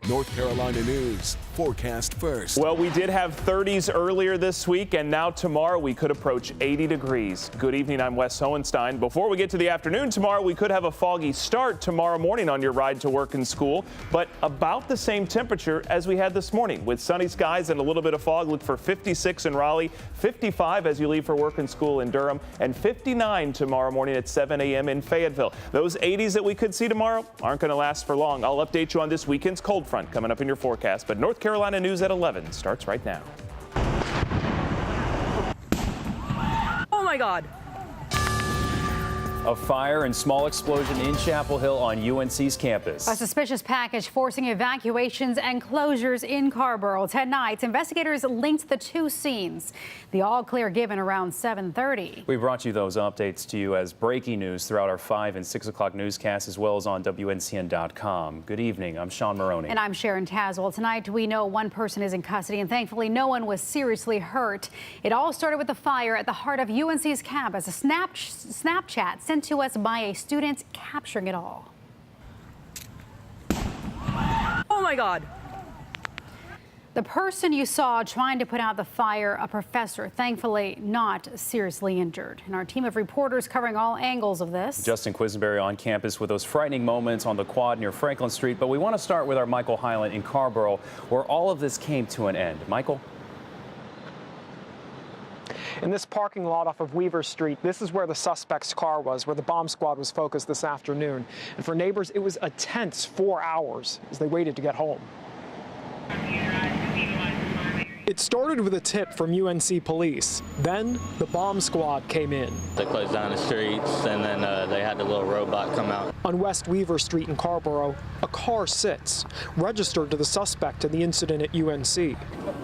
North Carolina news, forecast first. Well, we did have 30s earlier this week, and now tomorrow we could approach 80 degrees. Good evening, I'm Wes Hohenstein. Before we get to the afternoon tomorrow, we could have a foggy start tomorrow morning on your ride to work and school, but about the same temperature as we had this morning. With sunny skies and a little bit of fog, look for 56 in Raleigh, 55 as you leave for work and school in Durham, and 59 tomorrow morning at 7 a.m. in Fayetteville. Those 80s that we could see tomorrow aren't going to last for long. I'll update you on this weekend's cold front coming up in your forecast, but North Carolina news at 11 starts right now. Oh my God. A fire and small explosion in Chapel Hill on UNC's campus. A suspicious package forcing evacuations and closures in Carrboro. 10 nights, investigators linked the two scenes. The all clear given around 7:30. We brought you those updates to you as breaking news throughout our 5 and 6 o'clock newscasts, as well as on WNCN.com. Good evening. I'm Sean Maroney. And I'm Sharon Tazwell. Tonight, we know one person is in custody, and thankfully no one was seriously hurt. It all started with a fire at the heart of UNC's campus. A Snapchat sent to us by a student capturing it all. Oh my God. The person you saw trying to put out the fire, a professor, thankfully not seriously injured. And our team of reporters covering all angles of this. Justin Quisenberry on campus with those frightening moments on the quad near Franklin Street. But we want to start with our Michael Hyland in Carrboro, where all of this came to an end. Michael? In this parking lot off of Weaver Street, this is where the suspect's car was, where the bomb squad was focused this afternoon. And for neighbors, it was a tense 4 hours as they waited to get home. It started with a tip from UNC police. Then the bomb squad came in. They closed down the streets, and then they had the little robot come out. On West Weaver Street in Carrboro, a car sits, registered to the suspect in the incident at UNC.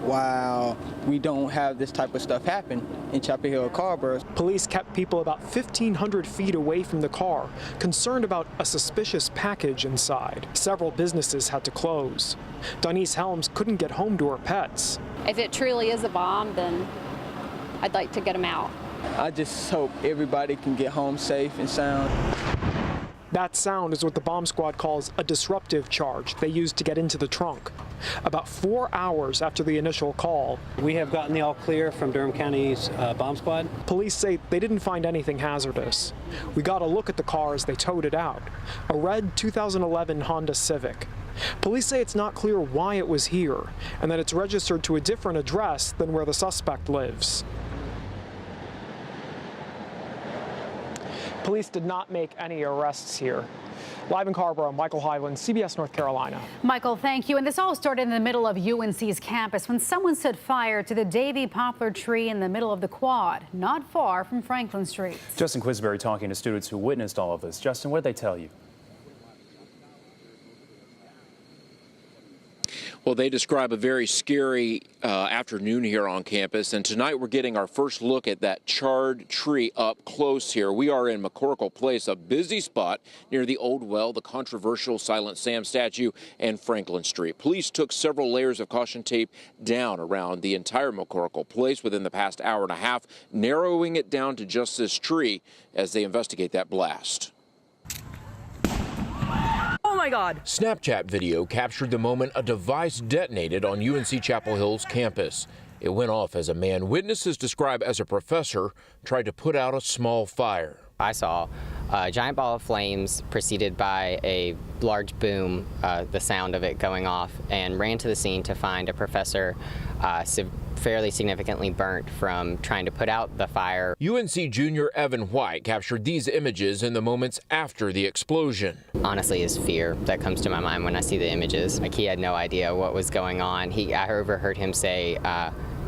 Wow, we don't have this type of stuff happen in Chapel Hill, Carrboro. Police kept people about 1,500 feet away from the car, concerned about a suspicious package inside. Several businesses had to close. Denise Helms couldn't get home to her pets. If it truly is a bomb, then I'd like to get them out. I just hope everybody can get home safe and sound. That sound is what the bomb squad calls a disruptive charge they used to get into the trunk. About 4 hours after the initial call, we have gotten the all clear from Durham County's bomb squad. Police say they didn't find anything hazardous. We got a look at the car as they towed it out, a red 2011 Honda Civic. Police say it's not clear why it was here and that it's registered to a different address than where the suspect lives. Police did not make any arrests here. Live in Carrboro, Michael Hyland, CBS North Carolina. Michael, thank you. And this all started in the middle of UNC's campus when someone set fire to the Davy poplar tree in the middle of the quad, not far from Franklin Street. Justin Quisenberry talking to students who witnessed all of this. Justin, what did they tell you? Well, they describe a very scary afternoon here on campus, and tonight we're getting our first look at that charred tree up close here. We are in McCorkle Place, a busy spot near the old well, the controversial Silent Sam statue, and Franklin Street. Police took several layers of caution tape down around the entire McCorkle Place within the past hour and a half, narrowing it down to just this tree as they investigate that blast. Oh my God. Snapchat video captured the moment a device detonated on UNC Chapel Hill's campus. It went off as a man witnesses describe as a professor tried to put out a small fire. I saw a giant ball of flames preceded by a large boom, the sound of it going off, and ran to the scene to find a professor fairly significantly burnt from trying to put out the fire. UNC junior Evan White captured these images in the moments after the explosion. Honestly, is fear that comes to my mind when I see the images. Like, he had no idea what was going on. I overheard him say,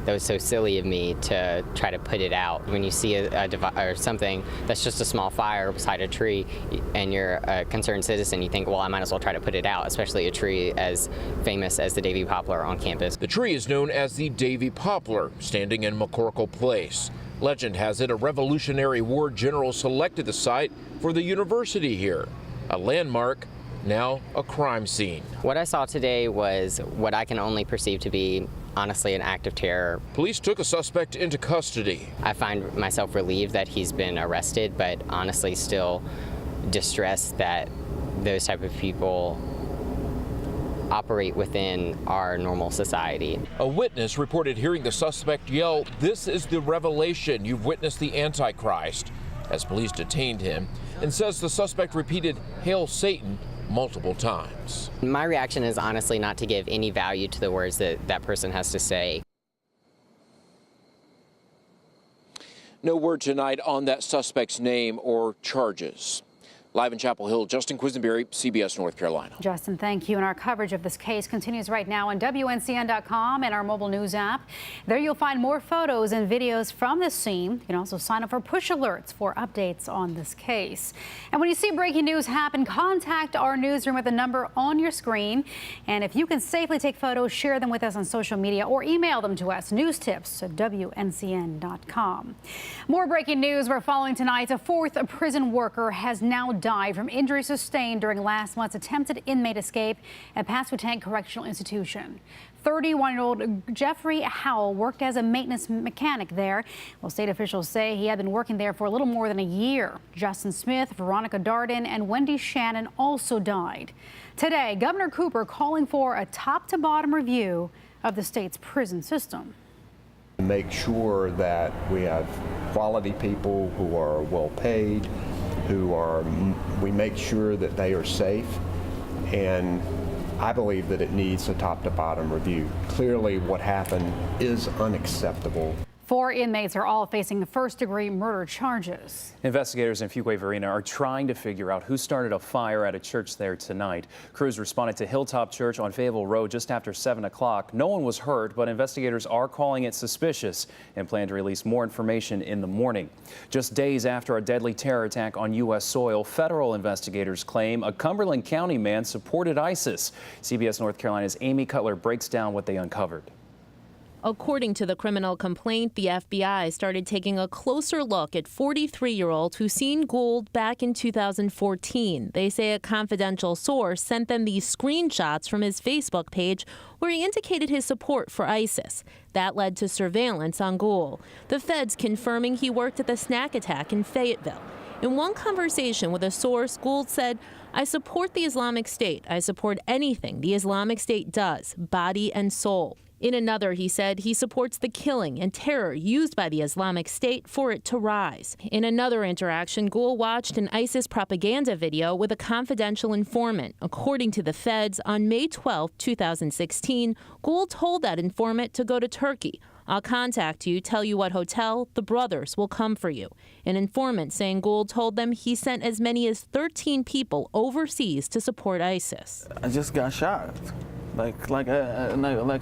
that was so silly of me to try to put it out. When you see a device or something that's just a small fire beside a tree and you're a concerned citizen, you think, well, I might as well try to put it out, especially a tree as famous as the Davy poplar on campus. The tree is known as the Davy poplar, standing in McCorkle Place. Legend has it a Revolutionary War general selected the site for the university here. A landmark, now a crime scene. What I saw today was what I can only perceive to be honestly an act of terror. Police took a suspect into custody. I find myself relieved that he's been arrested, but honestly still distressed that those type of people operate within our normal society. A witness reported hearing the suspect yell, "This is the revelation. You've witnessed the Antichrist," as police detained him, and says the suspect repeated, "Hail Satan," multiple times. My reaction is honestly not to give any value to the words that that person has to say. No word tonight on that suspect's name or charges. Live in Chapel Hill, Justin Quisenberry, CBS North Carolina. Justin, thank you. And our coverage of this case continues right now on WNCN.com and our mobile news app. There you'll find more photos and videos from this scene. You can also sign up for push alerts for updates on this case. And when you see breaking news happen, contact our newsroom at the number on your screen. And if you can safely take photos, share them with us on social media or email them to us, newstips@WNCN.com. More breaking news we're following tonight. A fourth prison worker has now died from injuries sustained during last month's attempted inmate escape at Pasquotank Correctional Institution. 31-year-old Jeffrey Howell worked as a maintenance mechanic there. Well, state officials say he had been working there for a little more than a year. Justin Smith, Veronica Darden, and Wendy Shannon also died. Today, Governor Cooper calling for a top-to-bottom review of the state's prison system. Make sure that we have quality people who are well paid, we make sure that they are safe, and I believe that it needs a top-to-bottom review. Clearly, what happened is unacceptable. 4 inmates are all facing first-degree murder charges. Investigators in Fuquay-Varina are trying to figure out who started a fire at a church there tonight. Crews responded to Hilltop Church on Fayetteville Road just after 7 o'clock. No one was hurt, but investigators are calling it suspicious and plan to release more information in the morning. Just days after a deadly terror attack on U.S. soil, federal investigators claim a Cumberland County man supported ISIS. CBS North Carolina's Amy Cutler breaks down what they uncovered. According to the criminal complaint, the FBI started taking a closer look at 43-year-old Hussein Gould back in 2014. They say a confidential source sent them these screenshots from his Facebook page where he indicated his support for ISIS. That led to surveillance on Gould. The feds confirming he worked at the snack attack in Fayetteville. In one conversation with a source, Gould said, "I support the Islamic State. I support anything the Islamic State does, body and soul." In another, he said he supports the killing and terror used by the Islamic State for it to rise. In another interaction, Gould watched an ISIS propaganda video with a confidential informant. According to the feds, on May 12, 2016, Gould told that informant to go to Turkey. "I'll contact you, tell you what hotel, the brothers will come for you." An informant saying Gould told them he sent as many as 13 people overseas to support ISIS. I just got shot, like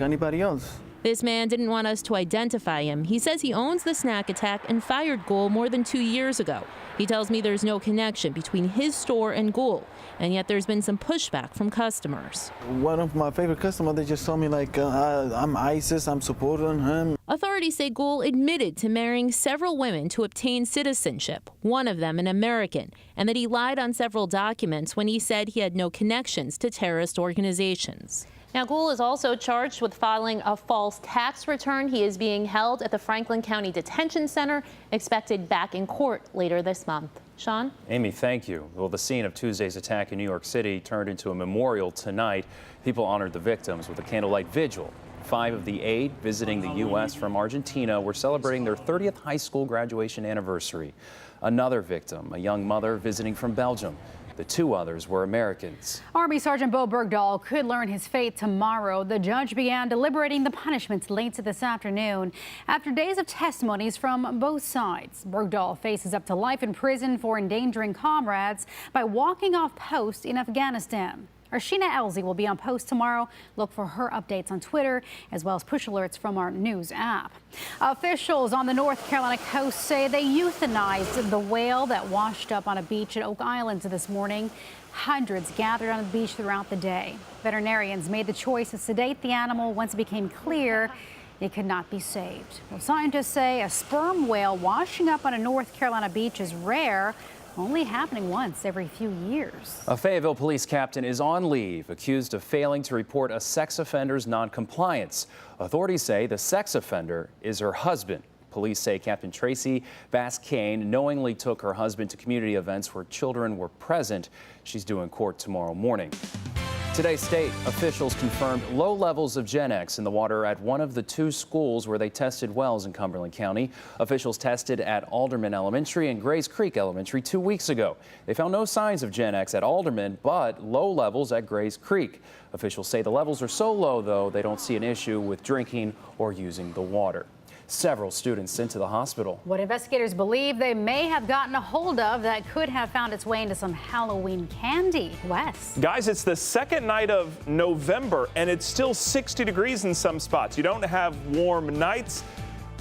anybody else. This man didn't want us to identify him. He says he owns the snack attack and fired Gould more than 2 years ago. He tells me there's no connection between his store and Gould, and yet there's been some pushback from customers. One of my favorite customers, they just told me I'm ISIS, I'm supporting him. Authorities say Gould admitted to marrying several women to obtain citizenship, one of them an American, and that he lied on several documents when he said he had no connections to terrorist organizations. Now, Gould is also charged with filing a false tax return. He is being held at the Franklin County Detention Center, expected back in court later this month. Sean? Amy, thank you. Well, the scene of Tuesday's attack in New York City turned into a memorial tonight. People honored the victims with a candlelight vigil. 5 of the 8 visiting the U.S. from Argentina were celebrating their 30th high school graduation anniversary. Another victim, a young mother visiting from Belgium. The 2 others were Americans. Army Sergeant Bo Bergdahl could learn his fate tomorrow. The judge began deliberating the punishments late this afternoon after days of testimonies from both sides. Bergdahl faces up to life in prison for endangering comrades by walking off post in Afghanistan. Our Sheena Elsie will be on post tomorrow. Look for her updates on Twitter, as well as push alerts from our news app. Officials on the North Carolina coast say they euthanized the whale that washed up on a beach at Oak Island this morning. Hundreds gathered on the beach throughout the day. Veterinarians made the choice to sedate the animal once it became clear it could not be saved. Well, scientists say a sperm whale washing up on a North Carolina beach is rare, only happening once every few years. A Fayetteville police captain is on leave, accused of failing to report a sex offender's noncompliance. Authorities say the sex offender is her husband. Police say Captain Tracy Bass-Kane knowingly took her husband to community events where children were present. She's due in court tomorrow morning. Today, state officials confirmed low levels of Gen X in the water at one of the 2 schools where they tested wells in Cumberland County. Officials tested at Alderman Elementary and Grays Creek Elementary 2 weeks ago. They found no signs of Gen X at Alderman, but low levels at Grays Creek. Officials say the levels are so low, though, they don't see an issue with drinking or using the water. Several students sent to the hospital. What investigators believe they may have gotten a hold of that could have found its way into some Halloween candy. Wes. Guys, it's the second night of November, and it's still 60 degrees in some spots. You don't have warm nights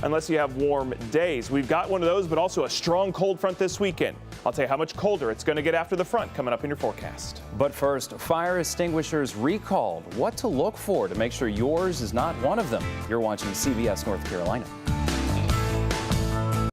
unless you have warm days. We've got one of those, but also a strong cold front this weekend. I'll tell you how much colder it's going to get after the front coming up in your forecast. But first, fire extinguishers recalled. What to look for to make sure yours is not one of them. You're watching CBS North Carolina.